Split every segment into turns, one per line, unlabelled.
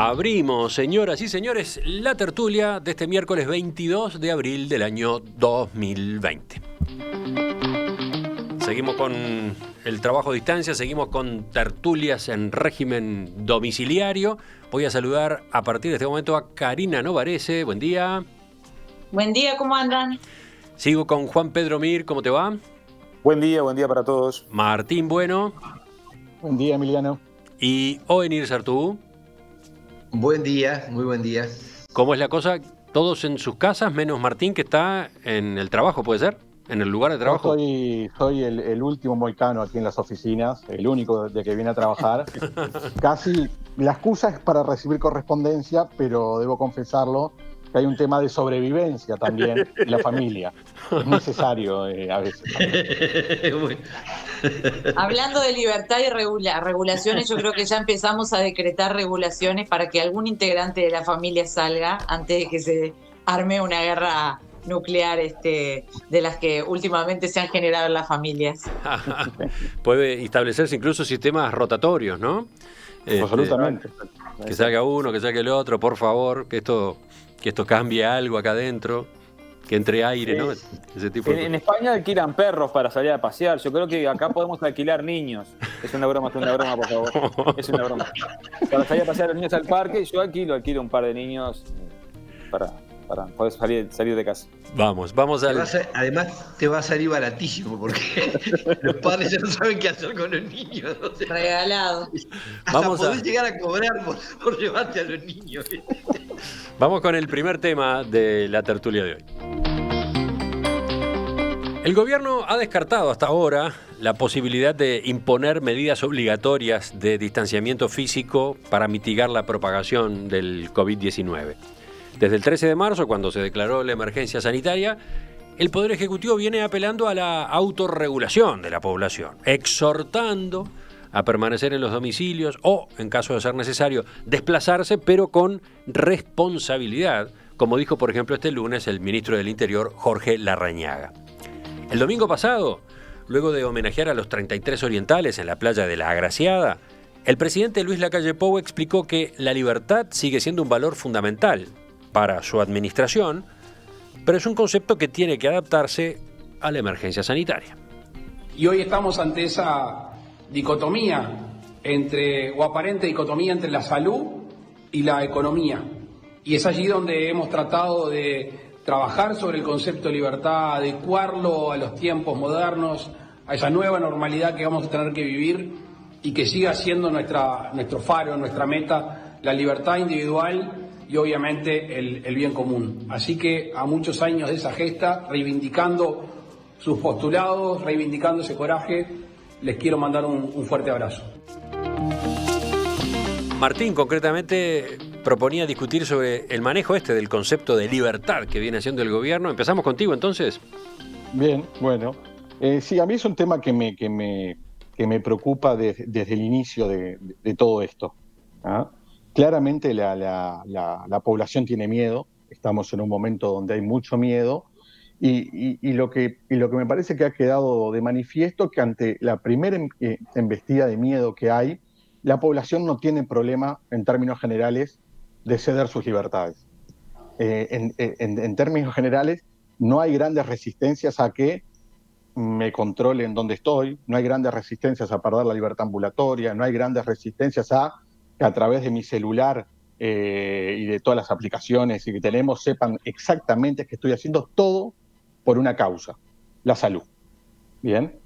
Abrimos, señoras y señores, la tertulia de este miércoles 22 de abril del año 2020. Seguimos con el trabajo a distancia, seguimos con tertulias en régimen domiciliario. Voy a saludar a partir de este momento a Karina Novarese. Buen día.
Buen día, ¿cómo andan?
Sigo con Juan Pedro Mir, ¿cómo te va?
Buen día para todos.
Martín Bueno.
Buen día, Emiliano.
Y Oenir Sartú.
Buen día, muy buen día.
¿Cómo es la cosa? ¿Todos en sus casas, menos Martín, que está en el trabajo, puede ser? ¿En el lugar de trabajo?
Yo soy el último moicano aquí en las oficinas, el único de que viene a trabajar. Casi la excusa es para recibir correspondencia, pero debo confesarlo que hay un tema de sobrevivencia también en la familia. Es necesario a veces.
Hablando de libertad y regulaciones, yo creo que ya empezamos a decretar regulaciones para que algún integrante de la familia salga antes de que se arme una guerra nuclear de las que últimamente se han generado en las familias.
Puede establecerse incluso sistemas rotatorios, ¿no?
Absolutamente.
Que salga uno, que salga el otro, por favor, que esto cambie algo acá adentro, que entre aire, ¿no? Ese tipo de
en España alquilan perros para salir a pasear. Yo creo que acá podemos alquilar niños. Es una broma, por favor. Es una broma. Para salir a pasear a los niños al parque, yo alquilo un par de niños para poder salir de casa.
Vamos al...
Además te va a salir baratísimo porque los padres ya no saben qué hacer con los niños. O sea,
regalado.
Hasta podés llegar a cobrar por llevarte a los niños.
Vamos con el primer tema de la tertulia de hoy. El gobierno ha descartado hasta ahora la posibilidad de imponer medidas obligatorias de distanciamiento físico para mitigar la propagación del COVID-19. Desde el 13 de marzo, cuando se declaró la emergencia sanitaria, el Poder Ejecutivo viene apelando a la autorregulación de la población, exhortando a permanecer en los domicilios o, en caso de ser necesario, desplazarse, pero con responsabilidad, como dijo, por ejemplo, este lunes el ministro del Interior, Jorge Larrañaga. El domingo pasado, luego de homenajear a los 33 orientales en la playa de La Agraciada, el presidente Luis Lacalle Pou explicó que la libertad sigue siendo un valor fundamental para su administración, pero es un concepto que tiene que adaptarse a la emergencia sanitaria.
Y hoy estamos ante esa dicotomía o aparente dicotomía entre la salud y la economía. Y es allí donde hemos tratado de trabajar sobre el concepto de libertad, adecuarlo a los tiempos modernos, a esa nueva normalidad que vamos a tener que vivir y que siga siendo nuestro faro, nuestra meta, la libertad individual y obviamente el bien común. Así que a muchos años de esa gesta, reivindicando sus postulados, reivindicando ese coraje, les quiero mandar un fuerte abrazo.
Martín, concretamente, proponía discutir sobre el manejo del concepto de libertad que viene haciendo el gobierno. ¿Empezamos contigo, entonces?
Bien, bueno. Sí, a mí es un tema que me preocupa desde el inicio de todo esto. ¿Ah? Claramente la población tiene miedo, estamos en un momento donde hay mucho miedo y lo que me parece que ha quedado de manifiesto que ante la primera embestida de miedo que hay, la población no tiene problema en términos generales de ceder sus libertades. En términos generales no hay grandes resistencias a que me controlen dónde estoy, no hay grandes resistencias a perder la libertad ambulatoria, no hay grandes resistencias a que a través de mi celular y de todas las aplicaciones que tenemos sepan exactamente que estoy haciendo todo por una causa, la salud. Bien.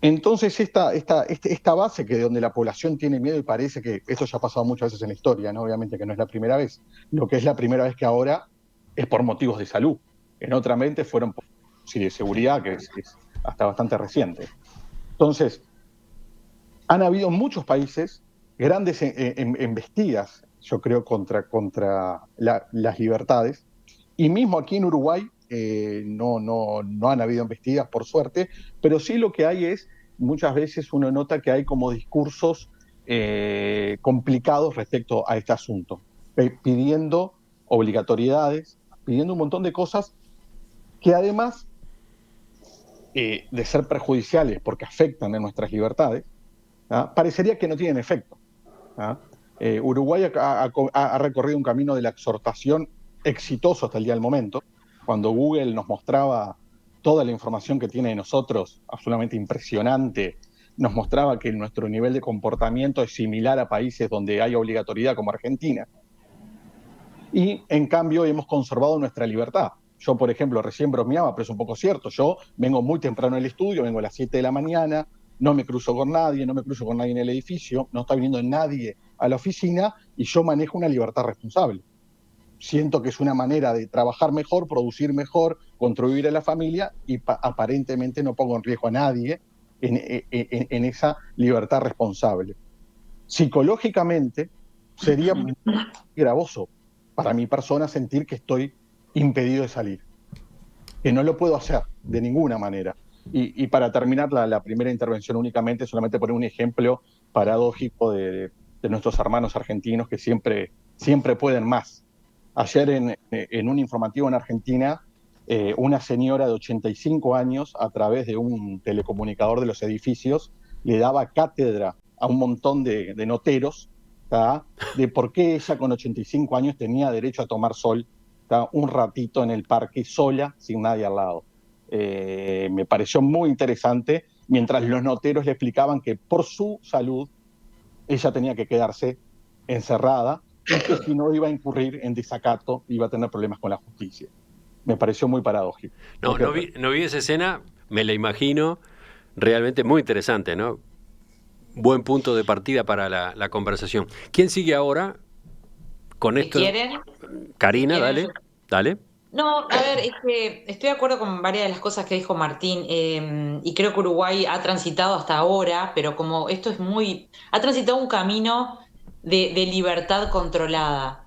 Entonces esta base que de donde la población tiene miedo, y parece que eso ya ha pasado muchas veces en la historia, ¿no? Obviamente que no es la primera vez. Lo que es la primera vez que ahora es por motivos de salud. En otra mente fueron por de seguridad, que es hasta bastante reciente. Entonces, han habido muchos países grandes embestidas, yo creo, contra las libertades, y mismo aquí en Uruguay no han habido embestidas, por suerte, pero sí lo que hay es, muchas veces uno nota que hay como discursos complicados respecto a este asunto, pidiendo obligatoriedades, pidiendo un montón de cosas que además de ser perjudiciales porque afectan a nuestras libertades, ¿ah? Parecería que no tienen efecto, ¿ah? Uruguay ha recorrido un camino de la exhortación exitoso hasta el día del momento. Cuando Google nos mostraba toda la información que tiene de nosotros, absolutamente impresionante, nos mostraba que nuestro nivel de comportamiento es similar a países donde hay obligatoriedad como Argentina. Y en cambio hemos conservado nuestra libertad. Yo, por ejemplo, recién bromeaba, pero es un poco cierto. Yo vengo muy temprano al estudio, vengo a las 7 de la mañana, no me cruzo con nadie, no me cruzo con nadie en el edificio, no está viniendo nadie a la oficina y yo manejo una libertad responsable. Siento que es una manera de trabajar mejor, producir mejor, contribuir a la familia y aparentemente no pongo en riesgo a nadie en esa libertad responsable. Psicológicamente sería muy gravoso para mi persona sentir que estoy impedido de salir, que no lo puedo hacer de ninguna manera. Y para terminar la primera intervención únicamente, solamente poner un ejemplo paradójico de nuestros hermanos argentinos que siempre pueden más. Ayer en un informativo en Argentina, una señora de 85 años, a través de un telecomunicador de los edificios, le daba cátedra a un montón de noteros, ¿tá?, de por qué ella con 85 años tenía derecho a tomar sol, ¿tá?, un ratito en el parque sola, sin nadie al lado. Me pareció muy interesante, mientras los noteros le explicaban que por su salud ella tenía que quedarse encerrada y que si no iba a incurrir en desacato, iba a tener problemas con la justicia. Me pareció muy paradójico.
No vi esa escena, me la imagino, realmente muy interesante, ¿no? Buen punto de partida para la conversación. ¿Quién sigue ahora con esto?
¿Quieren?
Karina,
¿Quieren?
dale.
No, a ver, es que estoy de acuerdo con varias de las cosas que dijo Martín, y creo que Uruguay ha transitado hasta ahora, pero como esto es ha transitado un camino de libertad controlada.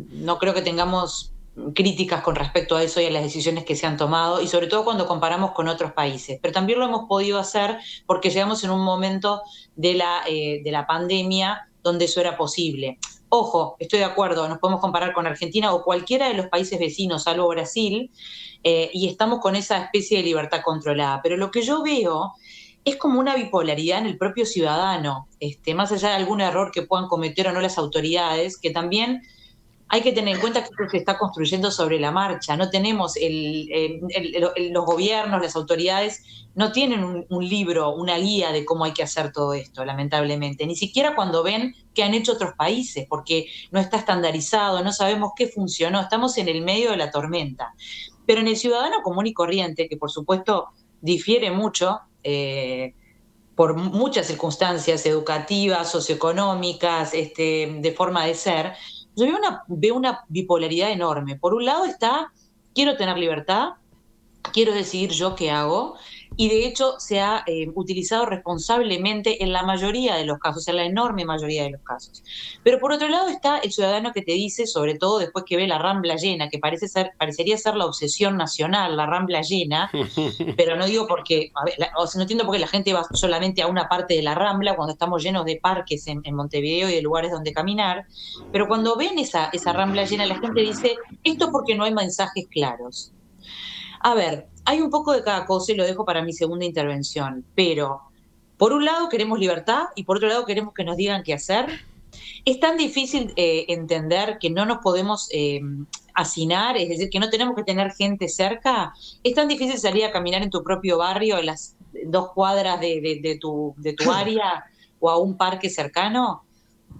No creo que tengamos críticas con respecto a eso y a las decisiones que se han tomado, y sobre todo cuando comparamos con otros países. Pero también lo hemos podido hacer porque llegamos en un momento de la pandemia donde eso era posible. Ojo, estoy de acuerdo, nos podemos comparar con Argentina o cualquiera de los países vecinos, salvo Brasil, y estamos con esa especie de libertad controlada. Pero lo que yo veo es como una bipolaridad en el propio ciudadano, más allá de algún error que puedan cometer o no las autoridades, que también hay que tener en cuenta que esto se está construyendo sobre la marcha. No tenemos los gobiernos, las autoridades no tienen un libro, una guía de cómo hay que hacer todo esto, lamentablemente. Ni siquiera cuando ven qué han hecho otros países, porque no está estandarizado, no sabemos qué funcionó, estamos en el medio de la tormenta. Pero en el ciudadano común y corriente, que por supuesto difiere mucho, por muchas circunstancias educativas, socioeconómicas, de forma de ser, yo veo una bipolaridad enorme. Por un lado está, quiero tener libertad, quiero decidir yo qué hago, y de hecho se ha utilizado responsablemente en la mayoría de los casos, en la enorme mayoría de los casos. Pero por otro lado está el ciudadano que te dice, sobre todo después que ve la Rambla llena, que parecería ser la obsesión nacional, la Rambla llena, pero no digo porque, no entiendo por qué la gente va solamente a una parte de la Rambla cuando estamos llenos de parques en Montevideo y de lugares donde caminar, pero cuando ven esa Rambla llena, la gente dice, esto es porque no hay mensajes claros. A ver, hay un poco de cada cosa y lo dejo para mi segunda intervención, pero por un lado queremos libertad y por otro lado queremos que nos digan qué hacer. Es tan difícil entender que no nos podemos hacinar, es decir, que no tenemos que tener gente cerca. Es tan difícil salir a caminar en tu propio barrio, en las 2 cuadras de tu área o a un parque cercano.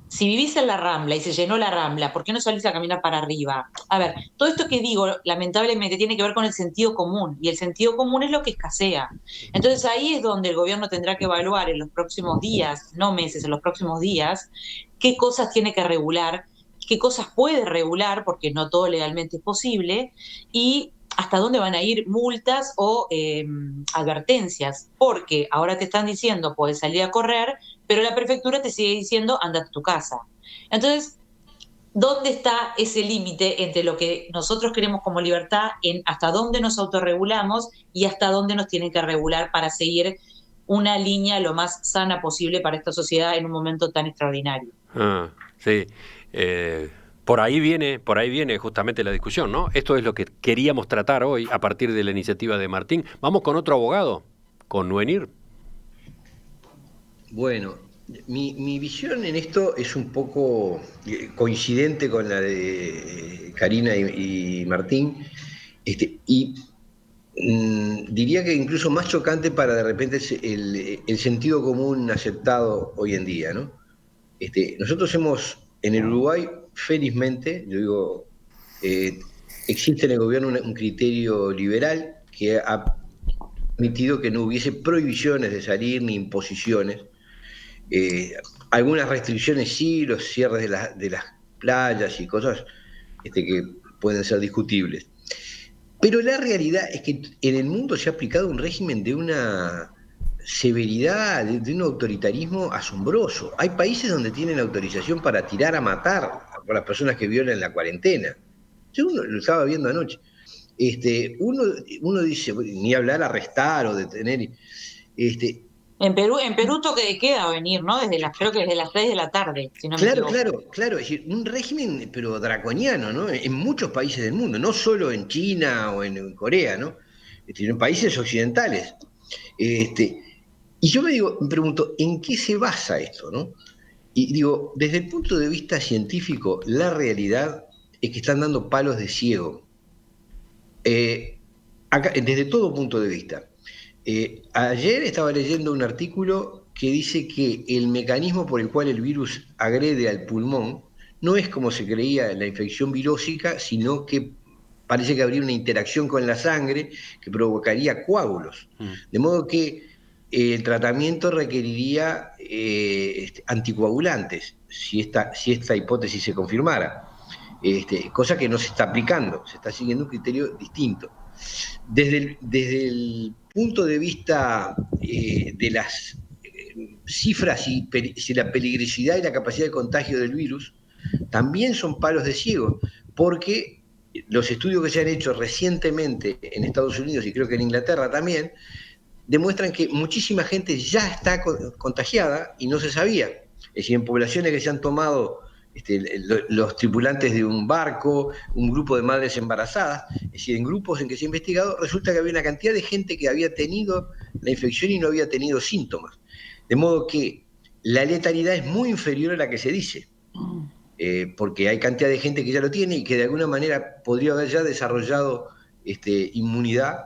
Si vivís en la Rambla y se llenó la Rambla, ¿por qué no salís a caminar para arriba? A ver, todo esto que digo, lamentablemente, tiene que ver con el sentido común, y el sentido común es lo que escasea. Entonces ahí es donde el gobierno tendrá que evaluar en los próximos días, no meses, en los próximos días, qué cosas tiene que regular, qué cosas puede regular, porque no todo legalmente es posible, y hasta dónde van a ir multas o advertencias, porque ahora te están diciendo puedes salir a correr, pero la prefectura te sigue diciendo andate a tu casa. Entonces, ¿dónde está ese límite entre lo que nosotros queremos como libertad, en hasta dónde nos autorregulamos y hasta dónde nos tienen que regular para seguir una línea lo más sana posible para esta sociedad en un momento tan extraordinario?
Sí. Por ahí viene justamente la discusión, ¿no? Esto es lo que queríamos tratar hoy a partir de la iniciativa de Martín. Vamos con otro abogado, con Nuenir.
Bueno, Mi visión en esto es un poco coincidente con la de Karina y Martín, y diría que incluso más chocante para de repente el sentido común aceptado hoy en día, ¿no? Nosotros hemos, en el Uruguay, felizmente, yo digo, eh, existe en el gobierno un criterio liberal que ha permitido que no hubiese prohibiciones de salir ni imposiciones. Algunas restricciones sí, los cierres de las playas y cosas que pueden ser discutibles. Pero la realidad es que en el mundo se ha aplicado un régimen de una severidad, de un autoritarismo asombroso. Hay países donde tienen autorización para tirar a matar a las personas que violan la cuarentena. Yo lo estaba viendo anoche. Uno dice, ni hablar arrestar o detener. Este,
En Perú toque de queda va a venir, ¿no? Creo que desde las 3 de la tarde, si no me
Claro,
equivoco.
claro, es decir, un régimen pero draconiano, ¿no? En muchos países del mundo, no solo en China o en Corea, ¿no? En países occidentales. Este, y yo me pregunto, ¿en qué se basa esto, no? Y digo, desde el punto de vista científico, la realidad es que están dando palos de ciego. Desde todo punto de vista. Ayer estaba leyendo un artículo que dice que el mecanismo por el cual el virus agrede al pulmón no es como se creía en la infección virósica, sino que parece que habría una interacción con la sangre que provocaría coágulos. De modo que el tratamiento requeriría anticoagulantes, si esta hipótesis se confirmara. Cosa que no se está aplicando, se está siguiendo un criterio distinto. Desde el punto de vista de las cifras y la peligrosidad y la capacidad de contagio del virus, también son palos de ciego, porque los estudios que se han hecho recientemente en Estados Unidos y creo que en Inglaterra también, demuestran que muchísima gente ya está contagiada y no se sabía. Es decir, en poblaciones que se han tomado los tripulantes de un barco, un grupo de madres embarazadas, es decir, en grupos en que se ha investigado, resulta que había una cantidad de gente que había tenido la infección y no había tenido síntomas. De modo que la letalidad es muy inferior a la que se dice, porque hay cantidad de gente que ya lo tiene y que de alguna manera podría haber ya desarrollado inmunidad,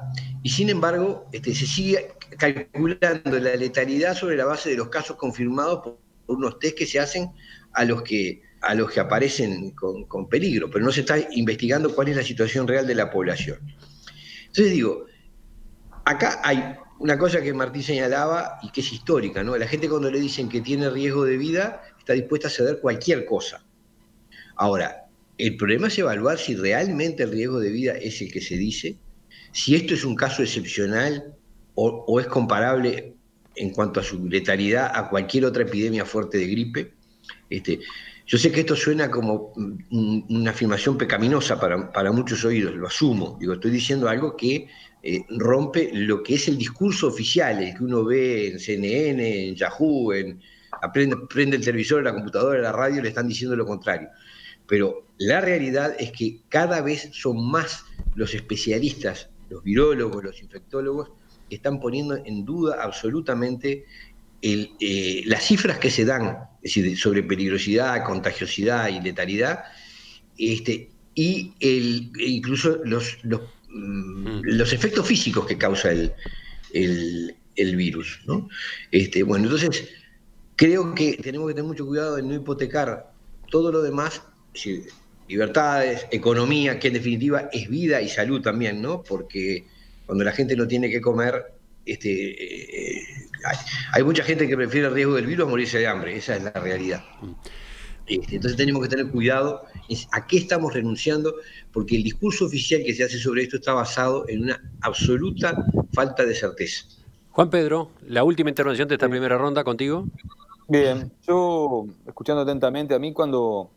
y sin embargo se sigue calculando la letalidad sobre la base de los casos confirmados por unos test que se hacen a los que aparecen con peligro, pero no se está investigando cuál es la situación real de la población. Entonces digo, acá hay una cosa que Martín señalaba y que es histórica, ¿no? La gente cuando le dicen que tiene riesgo de vida está dispuesta a ceder cualquier cosa. Ahora, el problema es evaluar si realmente el riesgo de vida es el que se dice, si esto es un caso excepcional o es comparable en cuanto a su letalidad a cualquier otra epidemia fuerte de gripe. Yo sé que esto suena como una afirmación pecaminosa para muchos oídos, lo asumo. Digo, estoy diciendo algo que rompe lo que es el discurso oficial, el que uno ve en CNN, en Yahoo, prende el televisor, la computadora, la radio, le están diciendo lo contrario. Pero la realidad es que cada vez son más los especialistas, los virólogos, los infectólogos, que están poniendo en duda absolutamente las cifras que se dan, es decir, sobre peligrosidad, contagiosidad y letalidad, incluso los efectos físicos que causa el virus, ¿no? Bueno, entonces creo que tenemos que tener mucho cuidado en no hipotecar todo lo demás, es decir, libertades, economía, que en definitiva es vida y salud también, ¿no? Porque cuando la gente no tiene que comer, hay mucha gente que prefiere el riesgo del virus a morirse de hambre, esa es la realidad. Entonces tenemos que tener cuidado a qué estamos renunciando, porque el discurso oficial que se hace sobre esto está basado en una absoluta falta de certeza.
Juan Pedro, la última intervención de esta primera ronda contigo.
Bien, yo escuchando atentamente, a mí cuando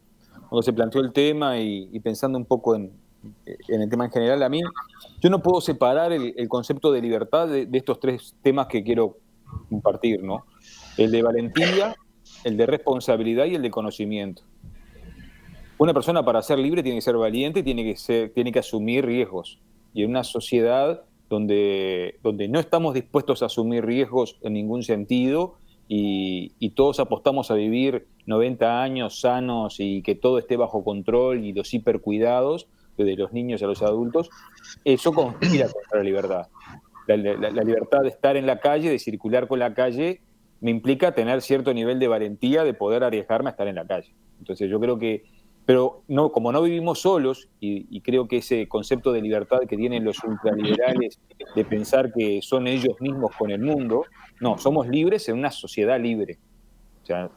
se planteó el tema y pensando un poco en el tema en general, a mí yo no puedo separar el concepto de libertad de estos tres temas que quiero compartir, ¿no? El de valentía, el de responsabilidad y el de conocimiento. Una persona para ser libre tiene que ser valiente y tiene que asumir riesgos. Y en una sociedad donde no estamos dispuestos a asumir riesgos en ningún sentido, y todos apostamos a vivir 90 años sanos y que todo esté bajo control y los hipercuidados, desde los niños a los adultos, eso conspira contra la libertad. La libertad de estar en la calle, de circular con la calle, me implica tener cierto nivel de valentía de poder arriesgarme a estar en la calle. Entonces yo creo que, pero no, como no vivimos solos, y creo que ese concepto de libertad que tienen los ultraliberales de pensar que son ellos mismos con el mundo, no, somos libres en una sociedad libre. O sea,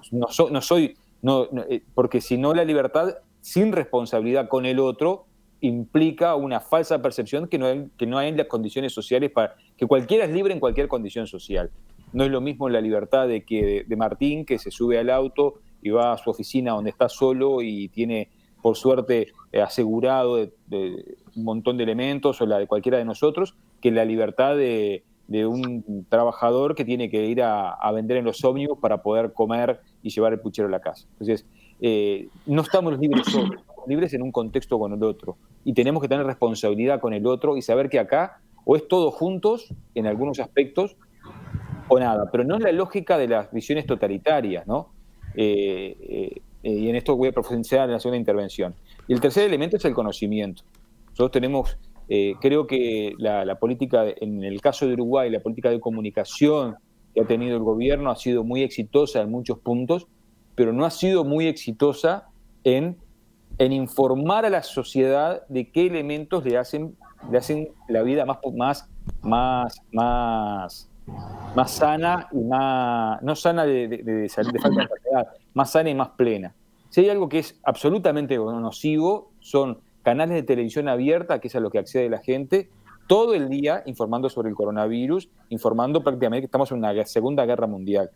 porque si no, la libertad sin responsabilidad con el otro implica una falsa percepción que no hay las condiciones sociales para que cualquiera es libre en cualquier condición social. No es lo mismo la libertad de Martín, que se sube al auto y va a su oficina donde está solo y tiene, por suerte, asegurado de un montón de elementos, o la de cualquiera de nosotros, que la libertad de un trabajador que tiene que ir a vender en los ómnibus para poder comer y llevar el puchero a la casa. Entonces, no estamos libres solos, estamos libres en un contexto con el otro. Y tenemos que tener responsabilidad con el otro y saber que acá o es todos juntos en algunos aspectos o nada, pero no es la lógica de las visiones totalitarias, ¿no? Y en esto voy a profundizar en la segunda intervención. Y el tercer elemento es el conocimiento. Nosotros tenemos, creo que la política, en el caso de Uruguay, la política de comunicación que ha tenido el gobierno ha sido muy exitosa en muchos puntos, pero no ha sido muy exitosa en informar a la sociedad de qué elementos le hacen la vida más sana y no sana de falta de enfermedad, más sana y más plena. Si hay algo que es absolutamente nocivo, son canales de televisión abierta, que es a lo que accede la gente, todo el día informando sobre el coronavirus, informando prácticamente que estamos en una segunda guerra mundial.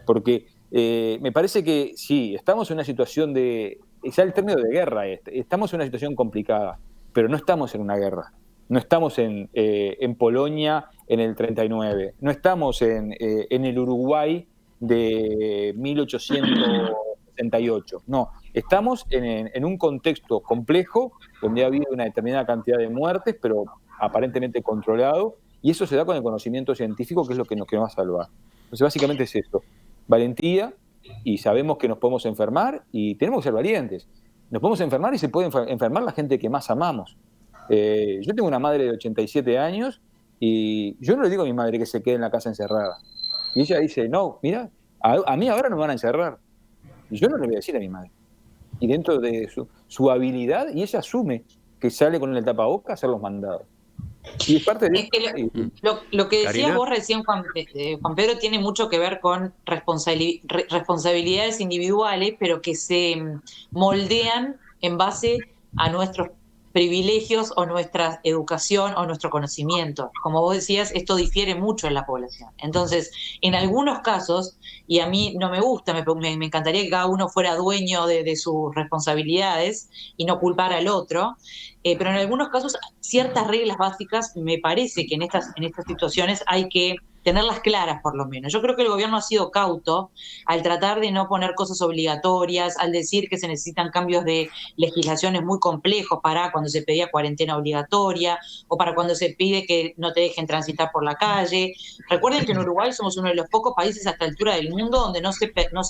Porque me parece que sí, estamos en una situación ya el término de guerra, estamos en una situación complicada, pero no estamos en una guerra. No estamos en Polonia en el 39, no estamos en el Uruguay de 1868, no, estamos en un contexto complejo donde ha habido una determinada cantidad de muertes, pero aparentemente controlado, y eso se da con el conocimiento científico, que es lo que nos va a salvar. Entonces básicamente es esto, valentía, y sabemos que nos podemos enfermar y tenemos que ser valientes. Nos podemos enfermar y se puede enfermar la gente que más amamos. Yo tengo una madre de 87 años y yo no le digo a mi madre que se quede en la casa encerrada. Y ella dice, no, mira, a mí ahora me van a encerrar. Y yo no le voy a decir a mi madre. Y dentro de su habilidad, y ella asume que sale con el tapabocas a hacer los mandados. Y es parte de
lo que decías
Karina.
vos recién, Juan Pedro, tiene mucho que ver con responsabilidades individuales, pero que se moldean en base a nuestros privilegios o nuestra educación o nuestro conocimiento. Como vos decías, esto difiere mucho en la población. Entonces, en algunos casos, y a mí no me gusta, me encantaría que cada uno fuera dueño de sus responsabilidades y no culpar al otro, pero en algunos casos ciertas reglas básicas me parece que en estas situaciones hay que tenerlas claras por lo menos. Yo creo que el gobierno ha sido cauto al tratar de no poner cosas obligatorias, al decir que se necesitan cambios de legislaciones muy complejos para cuando se pedía cuarentena obligatoria o para cuando se pide que no te dejen transitar por la calle. Recuerden que en Uruguay somos uno de los pocos países a esta altura del mundo donde no se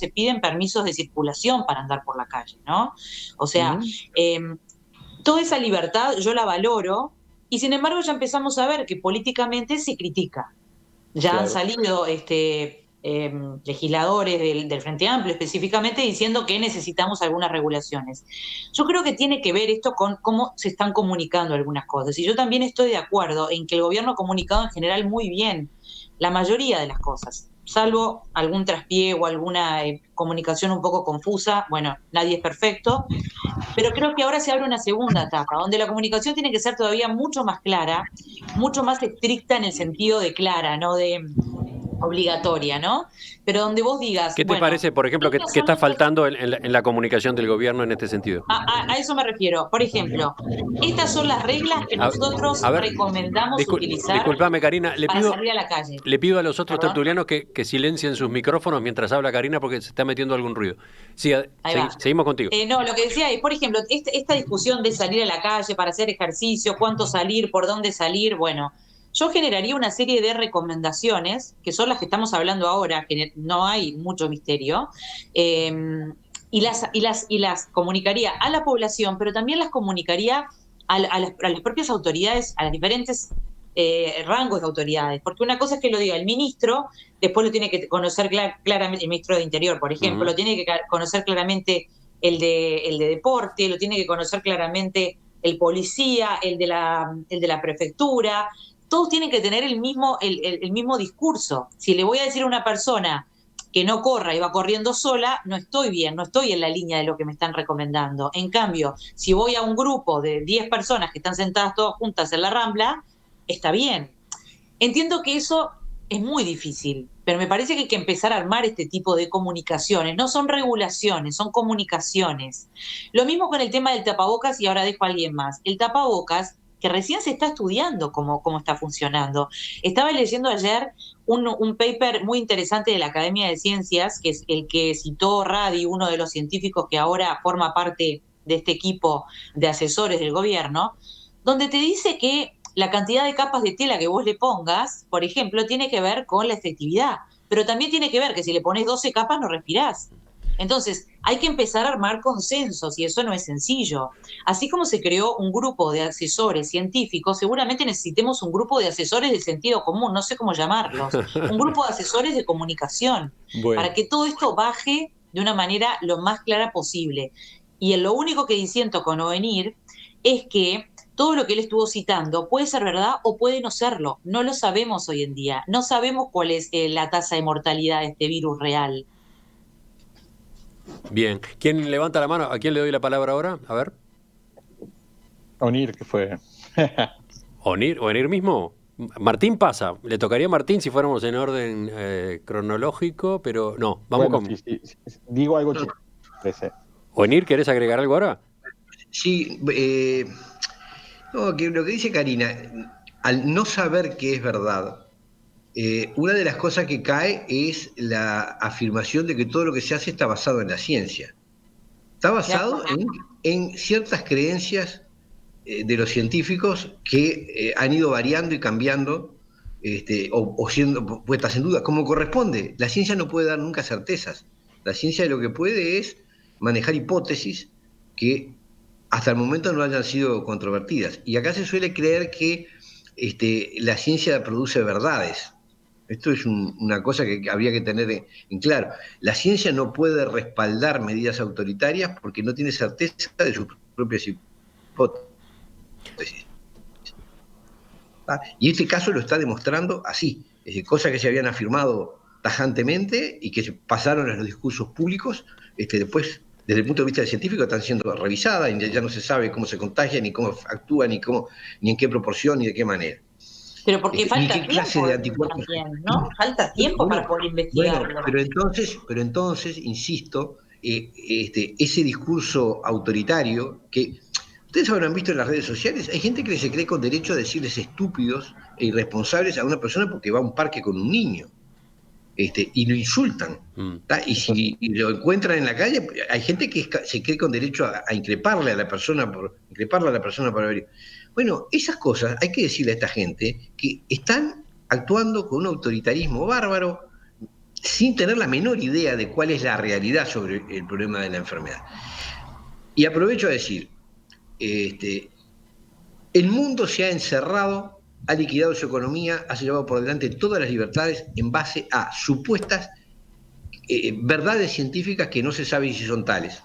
piden permisos de circulación para andar por la calle, ¿no? O sea, toda esa libertad yo la valoro y sin embargo ya empezamos a ver que políticamente se critica. Ya claro. Han salido legisladores del Frente Amplio específicamente diciendo que necesitamos algunas regulaciones. Yo creo que tiene que ver esto con cómo se están comunicando algunas cosas. Y yo también estoy de acuerdo en que el gobierno ha comunicado en general muy bien la mayoría de las cosas, salvo algún traspié o alguna comunicación un poco confusa. Bueno, nadie es perfecto, pero creo que ahora se abre una segunda etapa, donde la comunicación tiene que ser todavía mucho más clara, mucho más estricta en el sentido de clara, no de obligatoria, ¿no? Pero donde vos digas...
¿Qué te parece, por ejemplo, que está faltando en la comunicación del gobierno en este sentido?
A eso me refiero. Por ejemplo, estas son las reglas que nosotros recomendamos utilizar.
Disculpame, Karina,
para salir a la calle.
Le pido a los otros tertulianos que silencien sus micrófonos mientras habla Karina porque se está metiendo algún ruido. Sí, seguimos contigo.
No, lo que decía es, por ejemplo, esta discusión de salir a la calle para hacer ejercicio, cuánto salir, por dónde salir, bueno... yo generaría una serie de recomendaciones, que son las que estamos hablando ahora, que no hay mucho misterio, y las comunicaría a la población, pero también las comunicaría a las propias autoridades, a las diferentes rangos de autoridades, porque una cosa es que lo diga el ministro, después lo tiene que conocer claramente el ministro de Interior, por ejemplo, lo tiene que conocer claramente el de Deporte, lo tiene que conocer claramente el policía, el de la prefectura. Todos tienen que tener el mismo discurso. Si le voy a decir a una persona que no corra y va corriendo sola, no estoy bien, no estoy en la línea de lo que me están recomendando. En cambio, si voy a un grupo de 10 personas que están sentadas todas juntas en la Rambla, está bien. Entiendo que eso es muy difícil, pero me parece que hay que empezar a armar este tipo de comunicaciones. No son regulaciones, son comunicaciones. Lo mismo con el tema del tapabocas, y ahora dejo a alguien más. El tapabocas, que recién se está estudiando cómo está funcionando. Estaba leyendo ayer un paper muy interesante de la Academia de Ciencias, que es el que citó Radi, uno de los científicos que ahora forma parte de este equipo de asesores del gobierno, donde te dice que la cantidad de capas de tela que vos le pongas, por ejemplo, tiene que ver con la efectividad, pero también tiene que ver que si le pones 12 capas no respirás. Entonces, hay que empezar a armar consensos y eso no es sencillo. Así como se creó un grupo de asesores científicos, seguramente necesitemos un grupo de asesores de sentido común, no sé cómo llamarlos, un grupo de asesores de comunicación, para que todo esto baje de una manera lo más clara posible. Y lo único que disiento con Ovenir es que todo lo que él estuvo citando puede ser verdad o puede no serlo. No lo sabemos hoy en día. No sabemos cuál es la tasa de mortalidad de este virus real.
Bien. ¿Quién levanta la mano? ¿A quién le doy la palabra ahora? A ver.
Onir, que fue.
¿Onir mismo? Martín pasa. Le tocaría a Martín si fuéramos en orden cronológico, pero no. Vamos
bueno,
con...
sí. Digo algo chico.
Onir, ¿querés agregar algo ahora?
Sí, no, que lo que dice Karina, al no saber qué es verdad, una de las cosas que cae es la afirmación de que todo lo que se hace está basado en la ciencia. Está basado en ciertas creencias de los científicos que han ido variando y cambiando o siendo puestas en duda, como corresponde. La ciencia no puede dar nunca certezas. La ciencia lo que puede es manejar hipótesis que hasta el momento no hayan sido controvertidas. Y acá se suele creer que la ciencia produce verdades. Esto es una cosa que habría que tener en claro. La ciencia no puede respaldar medidas autoritarias porque no tiene certeza de sus propias hipótesis. Y este caso lo está demostrando así. Es decir, cosas que se habían afirmado tajantemente y que se pasaron en los discursos públicos, después, desde el punto de vista científico, están siendo revisadas y ya no se sabe cómo se contagian, ni cómo actúan, ni en qué proporción, ni de qué manera.
Pero porque falta
qué clase
tiempo
de anticuerpos
también, ¿no? Falta tiempo para poder investigarlo.
Bueno, pero entonces, insisto, ese discurso autoritario que ustedes habrán visto en las redes sociales, hay gente que se cree con derecho a decirles estúpidos e irresponsables a una persona porque va a un parque con un niño. Y lo insultan. Y si lo encuentran en la calle, hay gente que se cree con derecho a increparle a la persona por haber. Bueno, esas cosas hay que decirle a esta gente que están actuando con un autoritarismo bárbaro sin tener la menor idea de cuál es la realidad sobre el problema de la enfermedad. Y aprovecho a decir, el mundo se ha encerrado, ha liquidado su economía, ha llevado por delante todas las libertades en base a supuestas verdades científicas que no se sabe si son tales.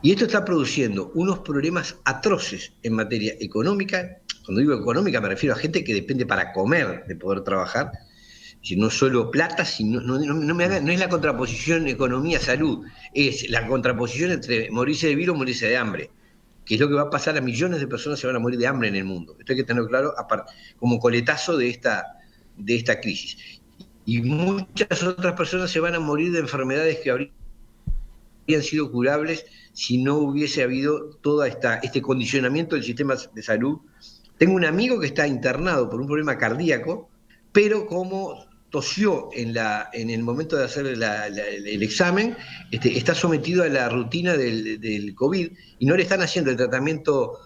Y esto está produciendo unos problemas atroces en materia económica. Cuando digo económica me refiero a gente que depende para comer de poder trabajar, si no solo plata, no es la contraposición economía-salud, es la contraposición entre morirse de virus o morirse de hambre, que es lo que va a pasar a millones de personas, se van a morir de hambre en el mundo. Esto hay que tenerlo claro como coletazo de esta crisis. Y muchas otras personas se van a morir de enfermedades que habrían sido curables si no hubiese habido todo este condicionamiento del sistema de salud. Tengo un amigo que está internado por un problema cardíaco, pero como tosió en el momento de hacer el examen, está sometido a la rutina del COVID y no le están haciendo el tratamiento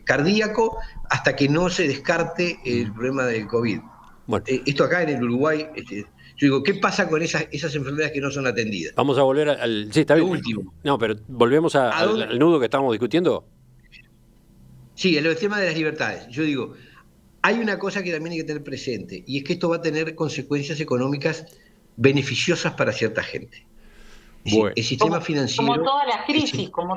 cardíaco hasta que no se descarte el problema del COVID.
Bueno,
Esto acá en el Uruguay, yo digo, ¿qué pasa con esas enfermedades que no son atendidas?
vamos a volver al... Sí, está
Lo
bien.
último.
No, pero volvemos
¿A dónde?
al nudo que estábamos discutiendo.
Sí, el tema de las libertades. Yo digo, hay una cosa que también hay que tener presente, y es que esto va a tener consecuencias económicas beneficiosas para cierta gente. Es decir,
Bueno.
el sistema financiero...
Como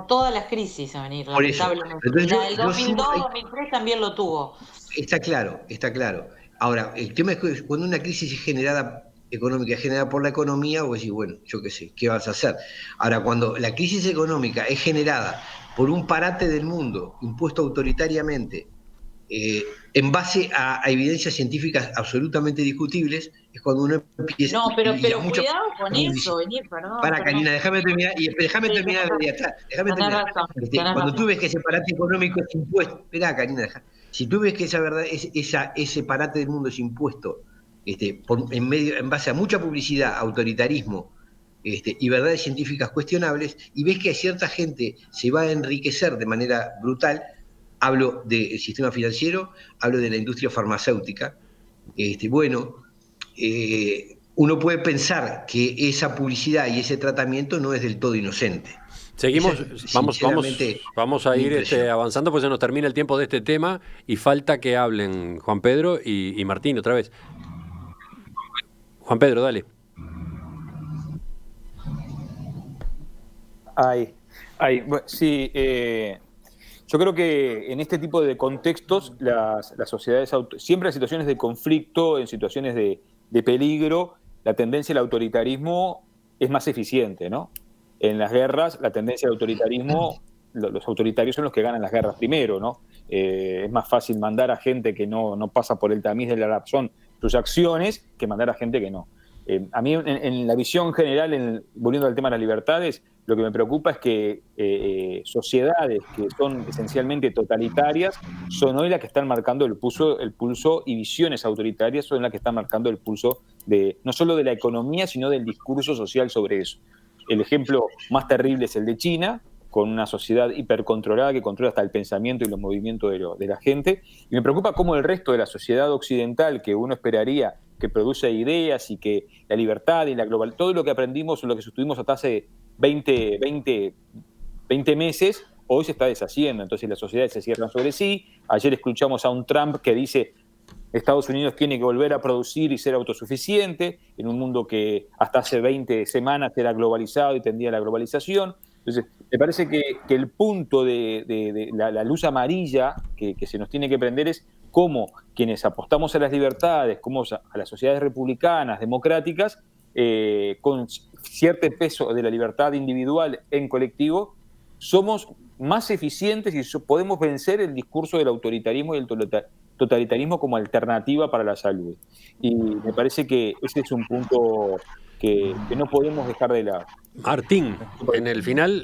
todas las crisis a venir,
Por eso.
lamentablemente.
Entonces
La del
yo
2002,
sumo-
2003 también lo tuvo.
Está claro, está claro. Ahora, el tema es que cuando una crisis es generada económica, es generada por la economía, vos decís, bueno, yo qué sé, ¿qué vas a hacer? Ahora, cuando la crisis económica es generada por un parate del mundo impuesto autoritariamente, en base a evidencias científicas absolutamente discutibles, es cuando uno empieza...
No, pero
mucho,
cuidado con eso, perdón.
para, Karina, déjame terminar, déjame
Sí,
terminar.
tenés razón.
Cuando tú ves que ese parate económico es impuesto, esperá, Karina, si tú ves que esa verdad, ese parate del mundo es impuesto en base a mucha publicidad, autoritarismo, y verdades científicas cuestionables, y ves que cierta gente se va a enriquecer de manera brutal, hablo del sistema financiero, hablo de la industria farmacéutica, uno puede pensar que esa publicidad y ese tratamiento no es del todo inocente.
Seguimos, vamos a ir avanzando, pues se nos termina el tiempo de este tema y falta que hablen Juan Pedro y Martín otra vez. Juan Pedro, dale.
Sí, yo creo que en este tipo de contextos las sociedades, siempre en situaciones de conflicto, en situaciones de peligro, la tendencia al autoritarismo es más eficiente, ¿no? En las guerras, la tendencia al autoritarismo, los autoritarios son los que ganan las guerras primero, ¿no? Es más fácil mandar a gente que no pasa por el tamiz de la razón sus acciones que mandar a gente que no. A mí, en la visión general, volviendo al tema de las libertades, lo que me preocupa es que sociedades que son esencialmente totalitarias son hoy las que están marcando el pulso, y visiones autoritarias son las que están marcando el pulso no solo de la economía, sino del discurso social sobre eso. El ejemplo más terrible es el de China, con una sociedad hipercontrolada que controla hasta el pensamiento y los movimientos de la gente. Y me preocupa cómo el resto de la sociedad occidental, que uno esperaría que produce ideas y que la libertad y la global, todo lo que aprendimos, lo que sostuvimos hasta hace 20 meses, hoy se está deshaciendo. Entonces las sociedades se cierran sobre sí. Ayer escuchamos a un Trump que dice Estados Unidos tiene que volver a producir y ser autosuficiente en un mundo que hasta hace 20 semanas era globalizado y tendía a la globalización. Entonces, me parece que el punto de la luz amarilla que se nos tiene que prender es cómo quienes apostamos a las libertades, como a las sociedades republicanas, democráticas, con cierto peso de la libertad individual en colectivo, somos más eficientes y podemos vencer el discurso del autoritarismo y el totalitarismo como alternativa para la salud. Y me parece que ese es un punto que no podemos dejar de lado.
Martín, en el final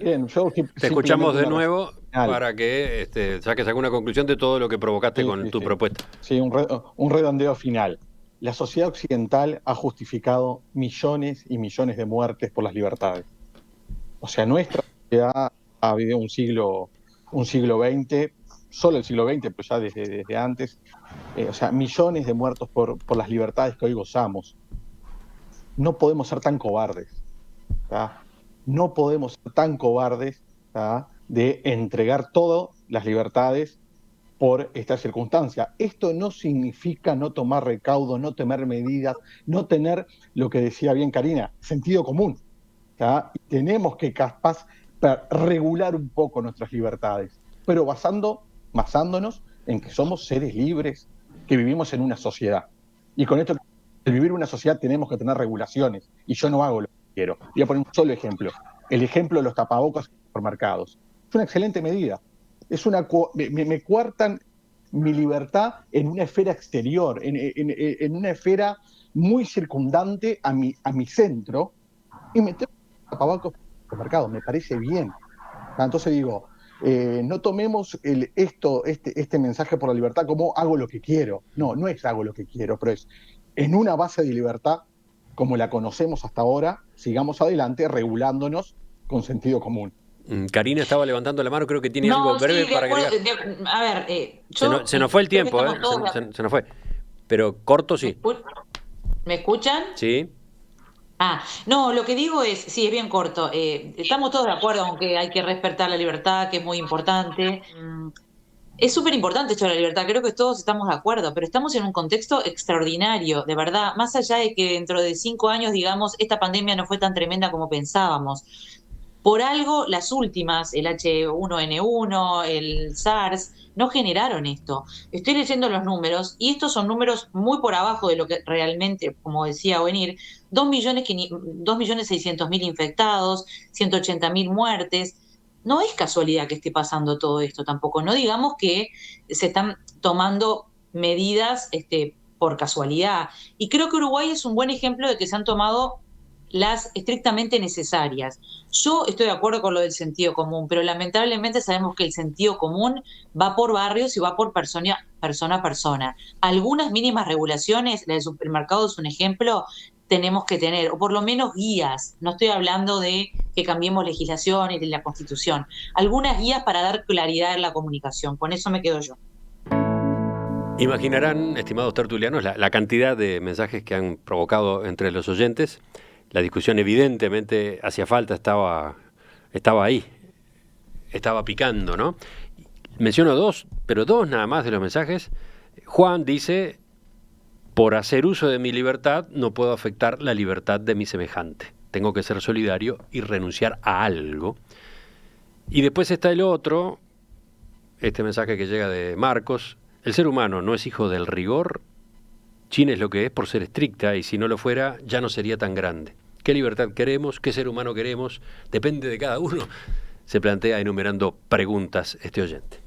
te escuchamos de nuevo para que saques alguna conclusión de todo lo que provocaste con tu propuesta.
Sí, un redondeo final. La sociedad occidental ha justificado millones y millones de muertes por las libertades. O sea, nuestra sociedad ha vivido un siglo XX, solo el siglo XX, pero ya desde antes, o sea, millones de muertos por las libertades que hoy gozamos. No podemos ser tan cobardes, ¿tá? No podemos ser tan cobardes, ¿tá?, de entregar todas las libertades por esta circunstancia. Esto no significa no tomar recaudo, no tomar medidas, no tener, lo que decía bien Karina, sentido común, ¿tá? Tenemos que capaz regular un poco nuestras libertades, pero basándonos en que somos seres libres, que vivimos en una sociedad. Y con esto, al vivir en una sociedad tenemos que tener regulaciones, y yo no hago lo que quiero. Voy a poner un solo ejemplo, el ejemplo de los tapabocas por mercados. Es una excelente medida. Me coartan mi libertad en una esfera exterior, en una esfera muy circundante a mi centro, y meter tapabocas por mercado, me parece bien. Entonces digo, no tomemos este mensaje por la libertad como hago lo que quiero. No es hago lo que quiero, pero es en una base de libertad como la conocemos hasta ahora, sigamos adelante regulándonos con sentido común.
Karina estaba levantando la mano, creo que tiene algo
No,
breve
sí, de
para
acuerdo.
agregar.
A ver, yo
Se nos fue el
creo que
tiempo,
estamos todos
se nos fue. Pero corto
¿Me
sí.
¿Me escuchan?
Sí.
No, lo que digo es, sí, es bien corto. Estamos todos de acuerdo, aunque hay que respetar la libertad, que es muy importante. Es súper importante esto de la libertad, creo que todos estamos de acuerdo, pero estamos en un contexto extraordinario, de verdad, más allá de que dentro de 5 años, digamos, esta pandemia no fue tan tremenda como pensábamos. Por algo, las últimas, el H1N1, el SARS, no generaron esto. Estoy leyendo los números y estos son números muy por abajo de lo que realmente, como decía Ovenir, 2.600.000 infectados, 180.000 muertes. No es casualidad que esté pasando todo esto tampoco. No digamos que se están tomando medidas por casualidad. Y creo que Uruguay es un buen ejemplo de que se han tomado las estrictamente necesarias. Yo estoy de acuerdo con lo del sentido común, pero lamentablemente sabemos que el sentido común va por barrios y va por persona a persona. Algunas mínimas regulaciones, la del supermercado es un ejemplo, tenemos que tener, o por lo menos guías. No estoy hablando de que cambiemos legislación y de la Constitución. Algunas guías para dar claridad en la comunicación. Con eso me quedo yo.
Imaginarán, estimados tertulianos, la cantidad de mensajes que han provocado entre los oyentes. La discusión evidentemente hacía falta, estaba ahí, estaba picando, ¿no? Menciono dos, pero dos nada más de los mensajes. Juan dice, por hacer uso de mi libertad no puedo afectar la libertad de mi semejante. Tengo que ser solidario y renunciar a algo. Y después está el otro, este mensaje que llega de Marcos. El ser humano no es hijo del rigor. China es lo que es por ser estricta y si no lo fuera ya no sería tan grande. ¿Qué libertad queremos? ¿Qué ser humano queremos? Depende de cada uno. Se plantea enumerando preguntas este oyente.